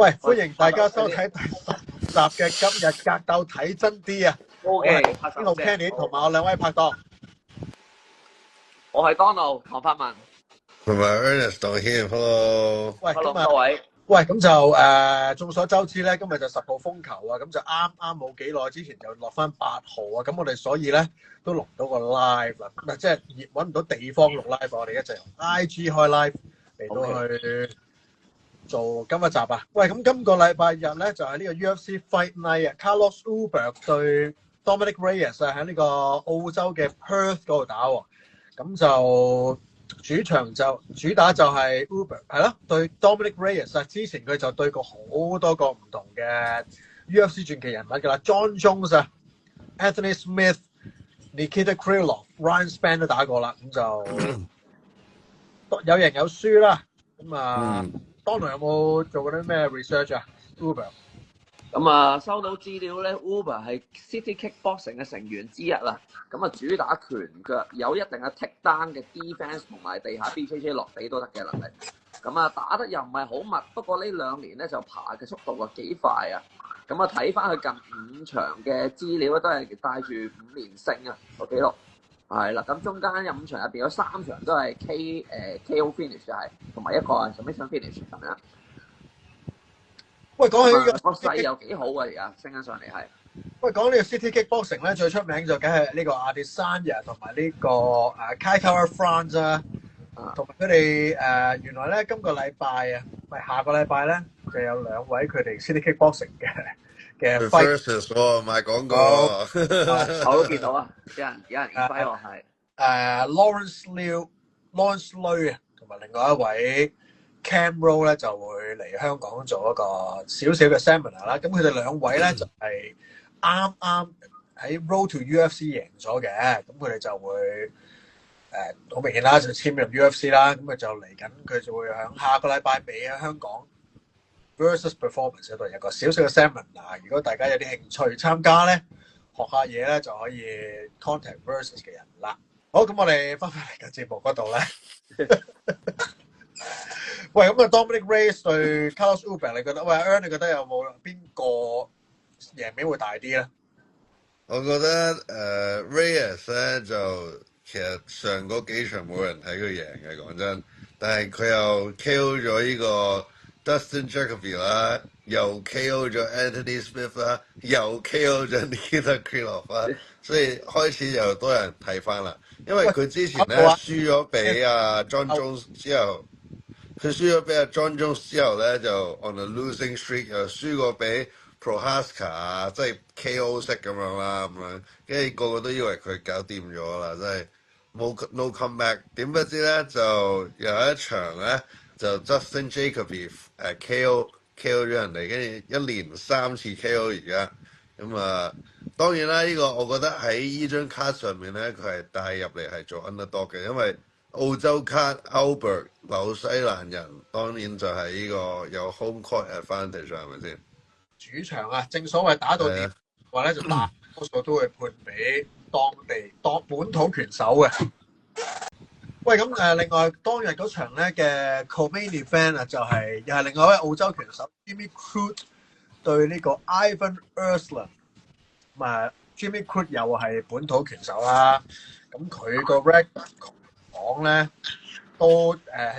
喂，歡迎大家收睇第10集嘅今日格鬥睇真啲啊！ O.K. 我係Kenny 同埋我兩位拍檔，我係 Donald 唐發文，同埋 Ernest 道歉 ，hello。喂， hello 各位。喂，咁就眾所周知咧，今日就10號風球啊，咁就啱冇幾耐之前就落翻8號啊，咁我哋所以咧都錄唔到個 live 啦，即係揾唔到地方錄 live，我哋一齊用 IG 開 live 嚟到去做今一集啊。喂，咁今個禮拜日咧就係呢個 UFC Fight Night 啊 ，Carlos Ulberg 對 Dominic Reyes 啊喺呢個澳洲嘅 Perth 嗰度打喎，咁就主打就係 Ulberg 係咯，對 Dominic Reyes 啊，之前佢就對過好多個唔同嘅 UFC 傳奇人物㗎啦 ，John Jones 啊 ，Anthony Smith、Nikita Krylov、Ryan Spann 都打過啦，咁就有贏有輸啦，咁啊。Donald 有冇做過啲咩 research 啊 ？Ulberg 咁收到資料咧 ，Ulberg 係 City Kickboxing 嘅成員之一啦。咁主打拳腳，有一定嘅 take down 嘅 defense 同埋地下 BJJ 落地都得嘅能力。咁打得又唔係好密，不過呢2年咧就爬嘅速度幾快啊。咁睇翻佢近5場嘅資料都係帶住5連勝啊個紀錄。係啦，咁中間有5場入邊有3場都係 KO finish 就係，同埋一個係 submission finish 咁樣。喂，講起呢個勢又幾好啊！而家升緊上嚟係。喂，講呢個 City Kickboxing 咧，最出名就梗係呢個 Adesanya 同埋呢個Kai Kara-France 啊，同埋佢哋原來咧今個禮拜啊，唔係下個禮拜咧就有2位佢哋 City Kickboxing 嘅 fight。賣廣告，我都見到啊，有人揮我係Lawrence Lui 啊，同埋另外一位 Cam Rowe 咧就會嚟香港做一個少少嘅 seminar 啦。咁佢哋2位咧就係啱喺 Road to UFC 贏咗嘅，咁佢哋就會好明顯啦，就簽入 UFC 啦。咁佢就嚟緊，佢就會喺下個禮拜尾喺香港 Versus Performance 嗰度有個少少嘅 seminar。如果大家有啲興趣參加咧，學下嘢咧就可以 contact Versus 嘅人啦。好，咁我哋翻返嚟嘅節目嗰度咧。喂，咁Dominic Reyes 對 Carlos Ulberg，你覺得？喂 ，Ern， 你覺得有冇邊個贏面會大啲咧？我覺得Reyes 咧就其實上嗰幾場冇人睇佢贏嘅，講真。但係佢又 KO 咗呢個 Dustin Jacoby 啦，又 KO 咗 Anthony Smith 啦，又 KO 咗 Nikita Krylov 啦，所以開始又多人睇翻啦。因為佢之前咧輸咗俾John Jones 之後。佢輸咗俾John Jones 之後咧，就 on a losing streak， 又輸過俾 Prohaska 啊，即係 KO 式咁樣啦，咁樣跟住個個都以為佢搞掂咗啦，真係冇 no comeback。點不知咧就有一場咧就 Justin Jacoby KO 咗人哋，跟住一連3次 KO 而家咁當然啦，呢個我覺得喺呢張卡上面咧，佢係帶入嚟係做 underdog 嘅，因為澳洲卡 Ulberg 紐西蘭人，當然就係呢個有 home court advantage 係咪先？主場啊，正所謂打到電話咧，就大多數都會判俾本土拳手嘅。喂，咁另外當日嗰場咧嘅 co-main event 啊，就係又係另外一位澳洲拳手 Jimmy Crute 對呢個 Ivan Ersland。咁Jimmy Crute 又係本土拳手啦，咁佢個 record 講咧都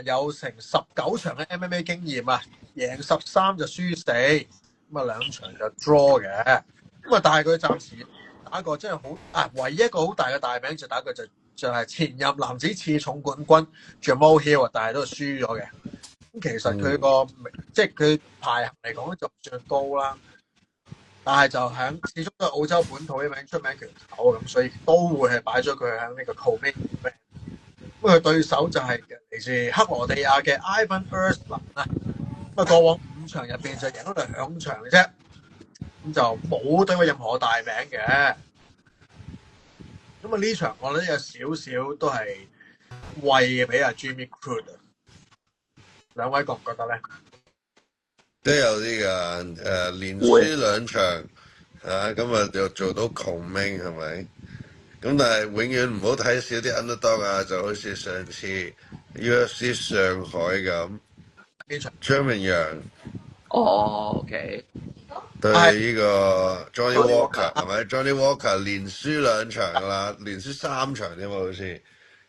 有成19場嘅 MMA 經驗啊，贏13就輸4，咁2場就 draw 嘅，咁但係佢暫時打過真係好唯一一個好大嘅大名就打過就係前任男子次重冠軍 Jamal Hill 啊，但係都係輸咗嘅。咁其實佢個即係佢排行嚟講就唔算高啦，但係就始終都係澳洲本土一名出名拳手，咁所以都會係擺咗佢喺呢個 co-main event。咁佢對手就係嚟自克羅地亞嘅 Ivan Ersland 啊，咁過往5場入邊就贏咗2場嘅啫，咁就冇對過任何大名嘅。咁呢場我覺得有少少都係喂俾Jimmy Crute 啊，兩位覺唔覺得咧？都有啲㗎，連輸2場咁又做到co-main係咪？咁但係永遠唔好睇少啲 underdog 啊，就好似上次 UFC 上海咁，張明陽哦，OK，對係呢個 Johnny Johnny Walker Walker 係咪？Johnny Walker連輸2場㗎啦，連輸3場添喎好似。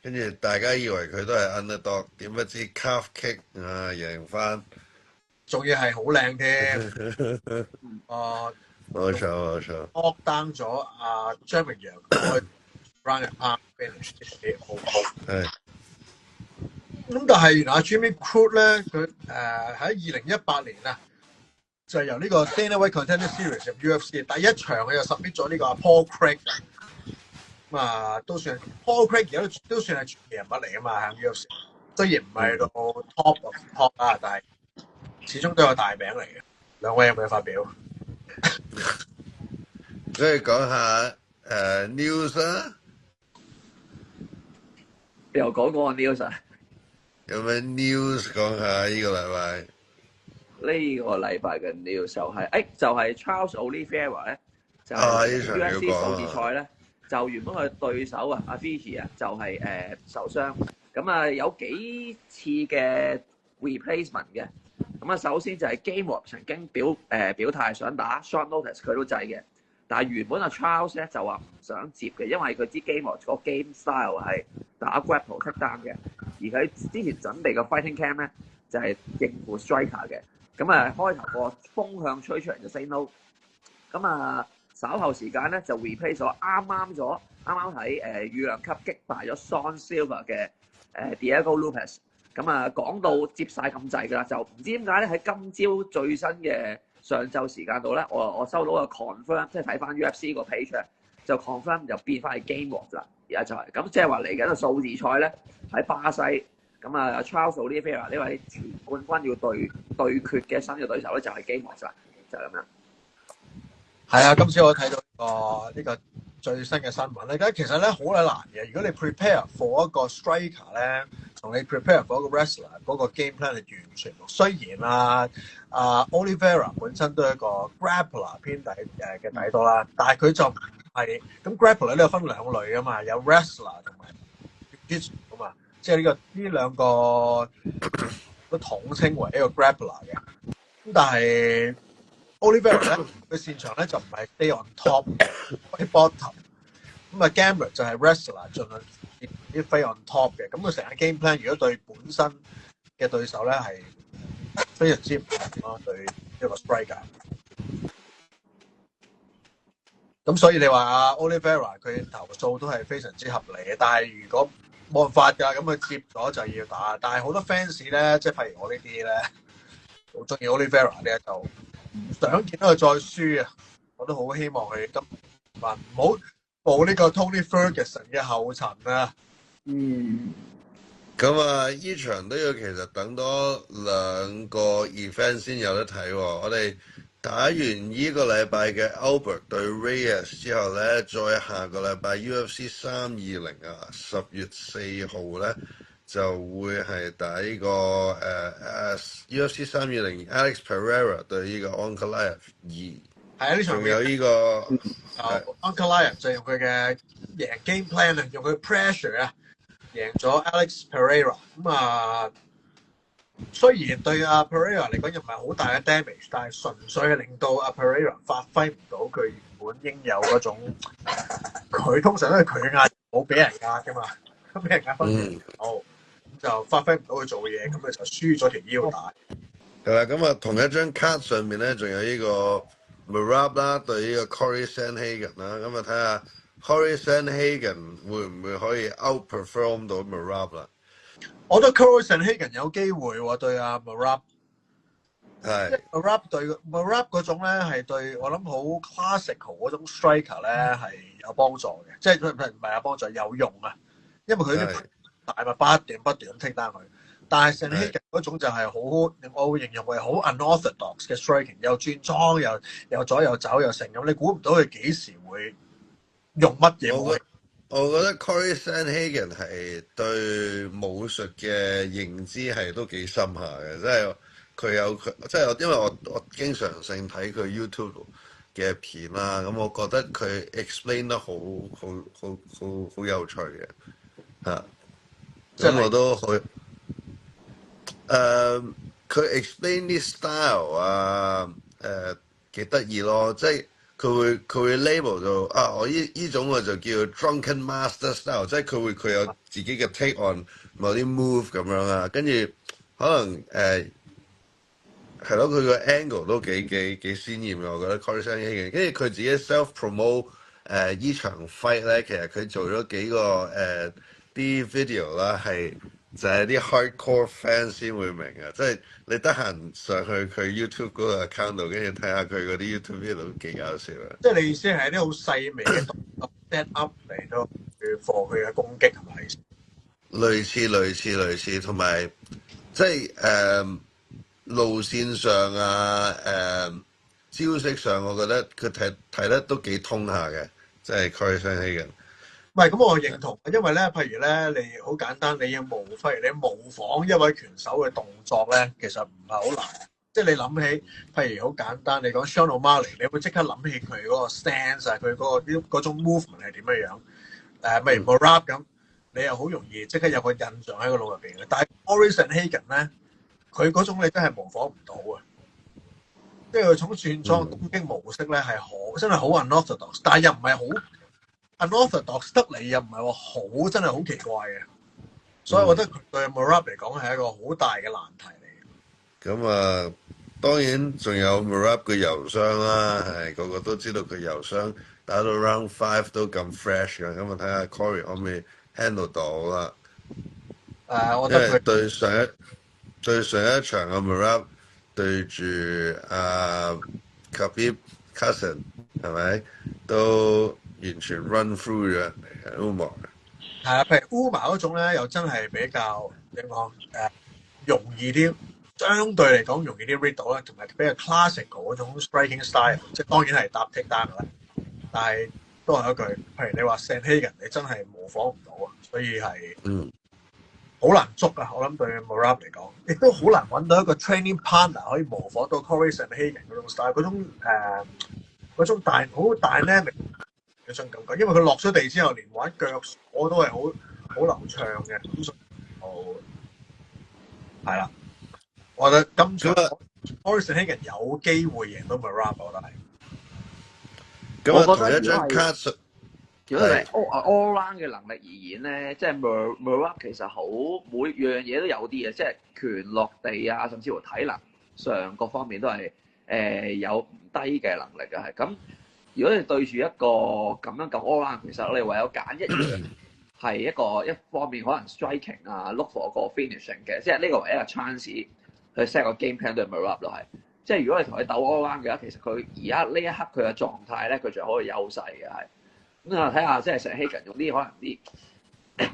跟住大家以為佢都係 underdog，點不知 calf kick 啊贏翻。仲要係好靚添，啊，冇仲 錯冇錯，knock down 咗阿張明陽嗰個 round and pound finish 幾好。係咁但係原來阿 Jimmy Crute 咧，佢喺2018年啊，就係由呢個 Dana White Contender Series 入 UFC 第一場佢就 submit 咗呢個阿 Paul Craig 咁啊，都算 Paul Craig 而家都算係傳奇人物嚟啊嘛，喺 UFC 雖然唔係到 top of top 啊，但係始終都有大名嚟嘅。兩位有冇嘢發表？所以講下news 啦，又講個 news 啊！有咩 news 講下呢個禮拜？呢個禮拜嘅 news 就係 Charles Oliveira 咧，就啊呢場要 UFC 講首次賽咧，就原本佢對手啊阿 Vicky 啊就係受傷，咁啊有幾次嘅 replacement 嘅，咁啊首先就係 Gamrot 曾經表態想打 short notice 佢都制嘅，但係原本阿 Charles 咧就話唔想接嘅，因為佢知 Gamrot 個 game style 係打 grapple take down 嘅，而佢之前準備嘅 fighting camp 咧就係應付 striker 嘅。咁啊，開頭個風向吹出嚟就 say no。咁啊，稍後時間咧就 replace 咗啱啱喺羽量級擊敗咗 Sean Silver 嘅Diego Lopes。咁啊，講到接晒咁滯㗎啦，就唔知點解咧喺今朝最新嘅上晝時間度咧，我收到個 confirm， 即係睇翻 UFC 個 page 就 confirm 就變翻係 Gamrot 啦。而家就係咁，即係話嚟緊個數字賽咧喺巴西。咁啊 Charles Oliveira 呢位前冠軍要對決嘅新嘅對手咧就係 Gamrot 啦，就係咁樣。係啊，今次我睇到呢個最新嘅新聞咧，其實咧好難嘅。如果你 prepare for 一個 striker 咧，同你 prepare for 一個 wrestler 嗰個 game plan 係完全唔同。雖然Oliveira 本身都係一個 grappler 偏底嘅底多啦，但係佢就唔係咁 grappler 咧有分兩類啊嘛，有 wrestler 同埋 jiu-jitsu 啊嘛。即係呢兩個都統稱為一個 grappler 嘅，咁但係 Oliveira 咧佢擅長咧就唔係 stay on top，喺 bottom，咁Gamrot 就係 wrestler，盡量啲飛 on top 嘅，咁佢成個 game plan 如果對本身嘅對手咧係非常之唔同咯，對一個 striker。咁所以你話Oliveira 佢投訴都係非常之合理嘅，但係如果冇辦法㗎，咁佢接咗就要打。但係好多 fans 咧，即係譬如我呢啲咧，好中意 Oliveira 咧，就唔想見到佢再輸啊！我都好希望佢今晚唔好步呢個 Tony Ferguson 嘅後塵啊！咁啊，呢場都要其實等多2個 event 先有得睇喎。我哋打完呢個禮拜嘅 Albert 對 Reyes 之後咧，再下個禮拜 UFC 320啊，10月4號咧就會係打呢個UFC 320 Alex Pereira 對呢個 Ankalaev 2。係啊，呢場仲有呢個Ankalaev 就用佢嘅贏 game plan 啊，用佢 pressure 啊，贏咗 Alex Pereira。雖然對阿 Pereira 嚟講又唔係好大嘅 damage，但係純粹係令到阿 Pereira 發揮唔到佢原本應有嗰種，佢通常都係佢壓，冇俾人壓噶嘛，咁俾人壓分好，咁就發揮唔到佢做嘢，咁佢就輸咗條腰帶。係啦，咁啊同一張卡上面咧，仲有呢個 Merab 啦對呢個 Corey Sandhagen 啦，咁啊睇下 Corey Sandhagen 會唔會可以 outperform 到 Merab 啦？我覺得 Corey Sandhagen 有機會喎，對阿 Merab。係 Merab 對 Merab 嗰種咧係對我諗好 classical 嗰種 striker 咧係有幫助嘅，即係佢唔係有幫助有用啊，因為佢啲大物不斷咁 take down 佢。但係 Sandhagen 嗰種就係好，我會形容為好 unorthodox 嘅 striking，又轉裝又左右走又成咁，你估唔到佢幾時會用乜嘢武器。我覺得 Corey Sandhagen 係對武術嘅認知係都幾深下嘅，即係佢有即係因為我經常性睇佢 YouTube 嘅片啦，咁我覺得佢 explain 得好有趣嘅嚇，即係我都好佢 explain 啲 style 啊，幾得意咯，即係佢會 label 到啊，我呢種我就叫 drunken master style，即係佢有自己嘅 take on 某啲 move 咁樣啊，跟住可能係咯，佢個 angle 都幾鮮豔嘅，我覺得 Corey Sandhagen，跟住佢自己 self promote 依場 fight 咧，其實佢做咗幾個啲 video 啦，係就係啲 hardcore fans 先會明嘅，即係你得閒上去佢 YouTube 嗰個 account 度，跟住睇下佢嗰啲 YouTube video 都幾搞笑啊！即係你意思係啲好細微嘅動作 set up 嚟到去防佢嘅攻擊係咪？類似，同埋即係路線上啊，招式上，我覺得佢睇得都幾通下嘅，即係 Corey Sandhagen。唔係，咁我認同，因為咧，譬如咧，你好簡單，你要模仿一位拳手嘅動作咧，其實唔係好難。即係你諗起，譬如好簡單，你講 Sean O'Malley，你會即刻諗起佢嗰個 stance 啊，佢嗰種 movement 係點樣樣？譬如 Merab 咁，你又好容易即刻有個印象喺個腦入邊嘅。但係 Corey Sandhagen 咧，佢嗰種你真係模仿唔到啊！即係佢種轉裝攻擊模式咧係真係好 unorthodox，但係又唔係好 unorthodox 得嚟，又唔係話好真係好奇怪嘅。所以我覺得佢對 Merab 嚟講係一個好大嘅難題嚟嘅。咁啊，當然仲有 Merab 嘅油傷啦，係個個都知道佢油傷打到 round 5都咁 fresh 嘅，咁啊睇下 Corey 可唔可以 handle 到啦。我覺得佢對上一場嘅 Merab 對住Khabib Cousin 係咪都完全 run through 咗人哋嘅 Umar。係啊，譬如 Umar 嗰種咧，又真係比較點講容易啲，相對嚟講容易啲 read 到啦，同埋比較 classical 嗰種 striking style，即係當然係搭 take down 嘅啦。但係都係一句，譬如你話 Sandhagen，你真係模仿唔到啊，所以係好難捉啊！我諗對 Merab 嚟講，亦都好難揾到一個 training partner 可以模仿到 Corey Sandhagen 嗰種 style，嗰種好 dynamic 嘅種感覺，因為佢落咗地之後，連玩腳鎖都係好流暢嘅。咁所以係啦，我覺得今場 Corey Sandhagen 有機會贏到 Merab，我覺得係。咁啊，同一張卡如果係 all round 嘅能力而言咧，即係 Merab 其實好每樣嘢都有啲嘅，即係拳落地啊，甚至乎體能上各方面都係有唔低嘅能力嘅係。咁如果你對住一個咁樣 all round，其實你唯有揀一樣係一方面可能 striking 啊 ，look for 個 finishing 嘅，即係呢個係一個 chance 去 set 個 game plan 對 Merab 咯係。即係如果你同佢鬥 all round 嘅話，其實佢而家呢一刻佢嘅狀態咧，佢仲有好多優勢嘅係。咁啊，睇下即係 Sandhagen 用啲可能啲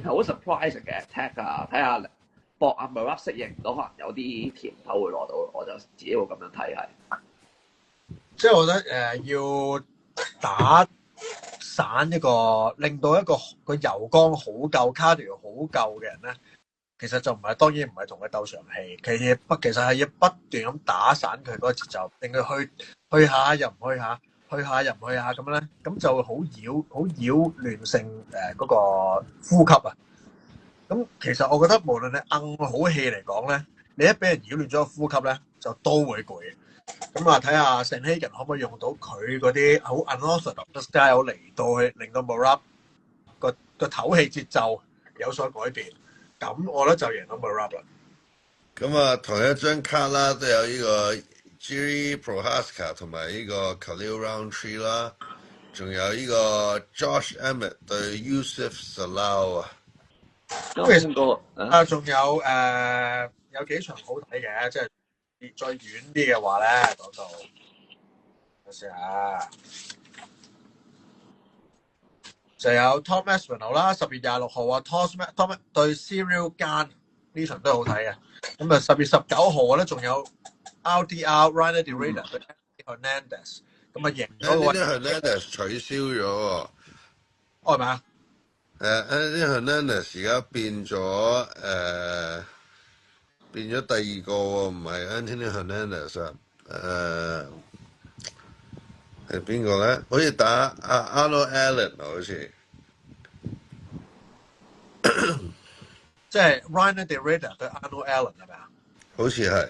好 surprising 嘅 attack 啊，睇下搏阿 Merab 適應唔到，可能有啲甜頭會攞到，我就自己會咁樣睇係。即係我覺得要打散一個，令到一個油缸好夠、cardio 好夠嘅人咧，其實就當然唔係同佢鬥長氣，其實係要不斷咁打散佢嗰個節奏，令佢去下又唔去下。去下又唔去下咁咧，咁就會好擾亂性嗰個呼吸啊！咁其實我覺得無論你硬好氣嚟講咧，你一俾人擾亂咗個呼吸咧，就都會攰嘅。咁啊，睇下 Sandhagen 可唔可以用到佢嗰啲好 unorthodox style 嚟到去令到 Merab 個唞氣節奏有所改變，咁我覺得就贏到 Merab 啦。咁啊，同一張卡啦，都有呢個 Jiri Prochazka 同埋呢個 Khalil Roundtree 啦，仲有呢個 Josh Emmett 對 Youssef Zalal 啊。咁其實仲有幾場好睇嘅，即係再遠啲嘅話咧，嗰度睇下就有 Tom Aspinall 啦，10月26號啊 ，Tom 對 Cyril Gane 呢場都好睇嘅。咁啊10月19號咧，仲有 RDR Reinier de Ridder 對 Anthony Hernandez， 咁啊贏咗個 Anthony Hernandez 取消咗喎。係咪啊？Anthony Hernandez 而家變咗第二個喎，唔係 Anthony Hernandez 啊。係邊個咧？好似打Arnold Allen 啊，好似。即係 Reinier de Ridder 對 Arnold Allen 係咪啊？好似係。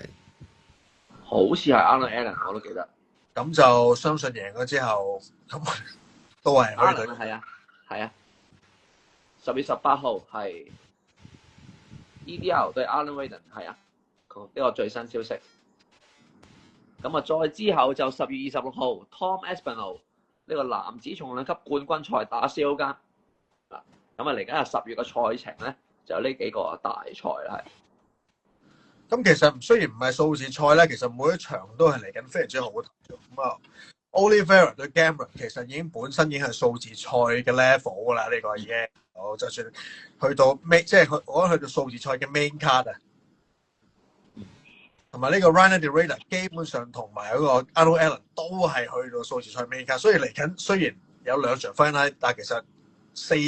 好似係 Alan Allen 我都記得。咁就相信贏咗之後，咁都係可以對。係啊，係啊。10月18號係 EDL 對 Alan Raiden 係啊，呢個最新消息。咁啊，再之後就10月26號 Tom Aspinall 呢個男子重量級冠軍賽打肖間嗱，咁啊嚟緊係10月嘅賽程咧，就有呢幾個大賽啦，係。咁其實雖然唔係數字賽咧，其實每一場都係嚟緊非常之好睇咁啊。Oliveira 對 Gamrot 其實本身已經係數字賽嘅 level 噶啦，呢個已經，就算去到即係我覺得去到數字賽嘅 main card 啊，同埋呢個 Reinier de Ridder 基本上同埋嗰個 Alan Allen 都係去到數字賽 main card，所以嚟緊雖然有2場 final， 但係其實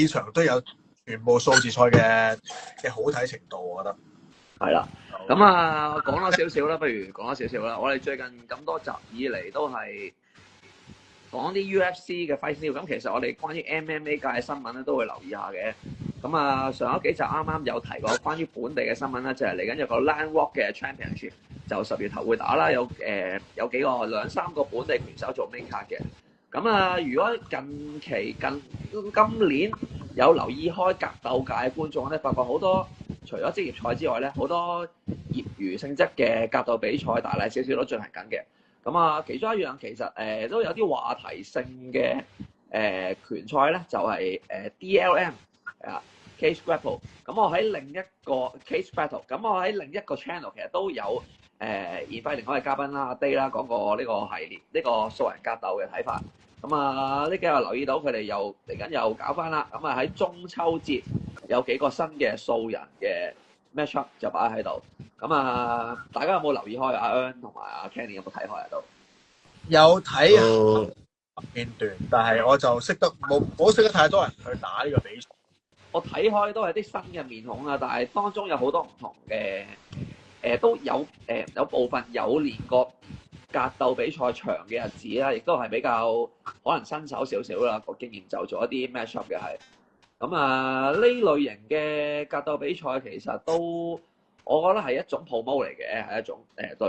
4場都有全部數字賽嘅好睇程度，我覺得。係啦，咁啊講多少少啦，不如講多少少啦。我哋最近咁多集以嚟都係講啲 UFC 嘅 fight news，咁其實我哋關於 MMA 界嘅新聞咧都會留意下嘅。咁啊上一幾集啱啱有提過關於本地嘅新聞啦，就係嚟緊有個 Land Walk 嘅 Championship， 就10月頭會打啦，有幾個2-3個本地拳手做 main card 嘅。咁啊，如果今年有留意開格鬥界嘅觀眾咧，發覺好多除咗職業賽之外咧，好多業餘性質嘅格鬥比賽大大小小都進行緊嘅。咁啊，其中一樣其實都有啲話題性嘅拳賽咧，就係DLM Cage Grapple。咁我喺另一個 Cage Battle， 咁我喺另一個 channel 其實都有延費另外嘅嘉賓啦，阿 Day 啦，講過呢個系列呢個素人格鬥嘅睇法。咁啊，呢幾日留意到佢哋又嚟緊又搞翻啦。咁啊喺中秋節有幾個新嘅素人嘅 matchup 就擺喺度。咁啊，大家有冇留意開？阿 Earn 同埋阿 Kenny 有冇睇開啊？都有睇片段，但係我就冇識得太多人去打呢個比賽。我睇開都係啲新嘅面孔啊，但係當中有好多唔同嘅都有部分有練過格鬥比賽長嘅日子啦，亦都係比較可能新手少少啦，個經驗就做一啲 matchup 嘅係。咁啊，呢類型嘅格鬥比賽其實都我覺得係一種 promo 嚟嘅，係一種對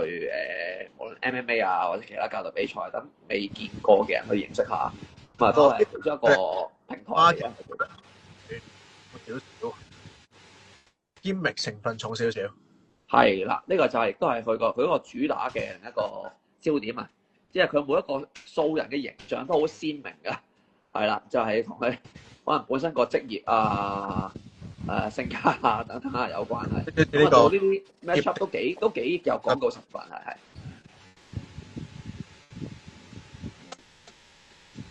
無論 MMA 啊或者其他格鬥比賽等未見過嘅人去認識下，咁啊都係其中一個平台嚟嘅。少少gimmick成分重少少，係啦，呢個就係都係佢嗰個主打嘅另一個焦點啊！即係佢每一個素人嘅形象都好鮮明㗎，係啦，就係同佢可能本身個職業啊、性格啊等等有關係。咁啊，做呢啲 matchup 都幾有廣告成分係。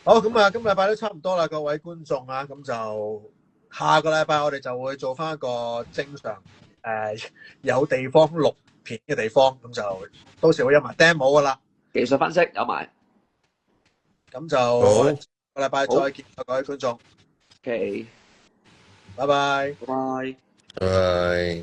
好，咁啊，今個禮拜都差唔多啦，各位觀眾啊，咁就下個禮拜我哋就會做翻一個正常有地方錄片嘅地方，咁就到時會有埋 demo 噶啦，技術分析有埋，咁就個禮拜再見，各位觀眾。OK，拜拜。拜拜。拜。